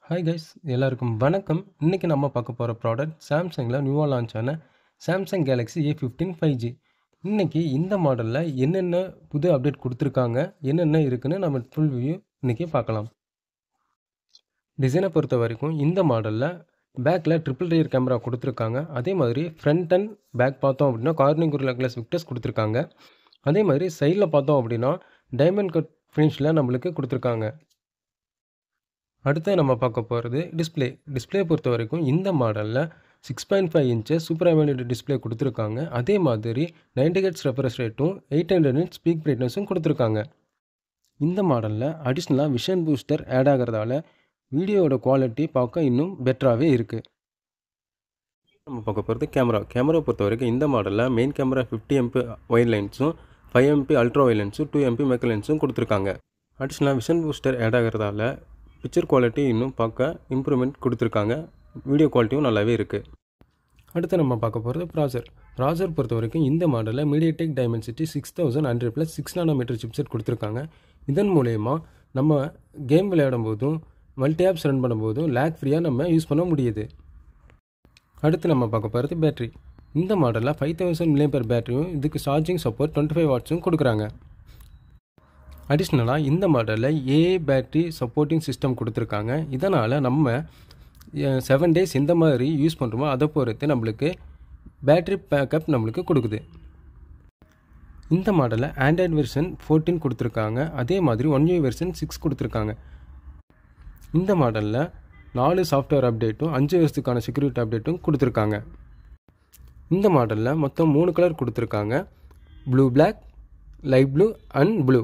Hi guys எல்லாருக்கும் வணக்கம். இன்றைக்கி நம்ம பார்க்க போகிற ப்ராடக்ட் சாம்சங்கில் நியூவாக லான்ச் ஆன சாம்சங் கேலக்ஸி A15 5G. இன்றைக்கி இந்த மாடலில் என்னென்ன புது அப்டேட் கொடுத்துருக்காங்க, என்னென்ன இருக்குன்னு நம்ம ஃபுல் வியூ இன்றைக்கி பார்க்கலாம். டிசைனை பொறுத்த வரைக்கும் இந்த மாடலில் பேக்கில் ட்ரிபிள் ரியர் கேமரா கொடுத்துருக்காங்க. அதே மாதிரி ஃப்ரண்ட் அண்ட் பேக் பார்த்தோம் அப்படின்னா கார்னிங் குரில்லா கிளாஸ் விக்டர்ஸ் கொடுத்துருக்காங்க. அதே மாதிரி சைடில் பார்த்தோம் அப்படின்னா டைமண்ட் கட் ஃபினிஷில் நம்மளுக்கு கொடுத்துருக்காங்க. அடுத்து நம்ம பார்க்க போகிறது டிஸ்பிளே பொறுத்த வரைக்கும் இந்த மாடலில் 6.5 இன்ச்சஸ் சூப்பர் AMOLED டிஸ்பிளே கொடுத்துருக்காங்க. அதே மாதிரி 90 Hz ரெஃப்ரெஷ் ரேட்டும் 800 nits ஸ்பீக் பிரைட்னஸும் கொடுத்துருக்காங்க. இந்த மாடலில் அடிஷ்னலாக விஷன் பூஸ்டர் ஆட் ஆகிறதால வீடியோவோட குவாலிட்டி பார்க்க இன்னும் பெட்டராகவே இருக்குது. நம்ம பார்க்க போகிறது கேமரா பொறுத்த வரைக்கும் இந்த மாடலில் மெயின் கேமரா 50 MP வைட் லென்ஸும் 5 MP அல்ட்ரா வைட் லென்ஸும் 2 MP மேக்ரோ லென்ஸும் கொடுத்துருக்காங்க. அடிஷ்னலாக விஷன் பூஸ்டர் ஆட் ஆகிறதால பிக்சர் குவாலிட்டி இன்னும் பார்க்க இம்ப்ரூவ்மெண்ட் கொடுத்துருக்காங்க. வீடியோ குவாலிட்டியும் நல்லாவே இருக்குது. அடுத்து நம்ம பார்க்க போகிறது ப்ராசர் பொறுத்த வரைக்கும் இந்த மாடலில் MediaTek Dimensity 6100 + 6 nm சிப்செட் கொடுத்துருக்காங்க. இதன் மூலயமா நம்ம கேம் விளையாடும் போதும் மல்டி ஆப்ஸ் ரன் பண்ணும்போதும் லேக் ஃப்ரீயாக நம்ம யூஸ் பண்ண முடியுது. அடுத்து நம்ம பார்க்க போகிறது பேட்டரி. இந்த மாடலில் 5000 mAh பேட்டரியும் இதுக்கு சார்ஜிங் சப்போர்ட் 25 வாட்ஸும் கொடுக்குறாங்க. அடிஷ்னலாக இந்த மாடலில் AA பேட்டரி சப்போர்ட்டிங் சிஸ்டம் கொடுத்துருக்காங்க. இதனால் நம்ம 7 days இந்த மாதிரி யூஸ் பண்ணுறோமோ அதை பொறுத்து நம்மளுக்கு பேட்டரி பேக்கப் நம்மளுக்கு கொடுக்குது. இந்த மாடலில் ஆண்ட்ராய்டு வெர்ஷன் 14 கொடுத்துருக்காங்க. அதே மாதிரி 1UI வெர்ஷன் 6 கொடுத்துருக்காங்க. இந்த மாடலில் 4 சாஃப்ட்வேர் அப்டேட்டும் 5 வருஷத்துக்கான செக்யூரிட்டி அப்டேட்டும் கொடுத்துருக்காங்க. இந்த மாடலில் மொத்தம் 3 கலர் கொடுத்துருக்காங்க: blue, black, light blue and blue.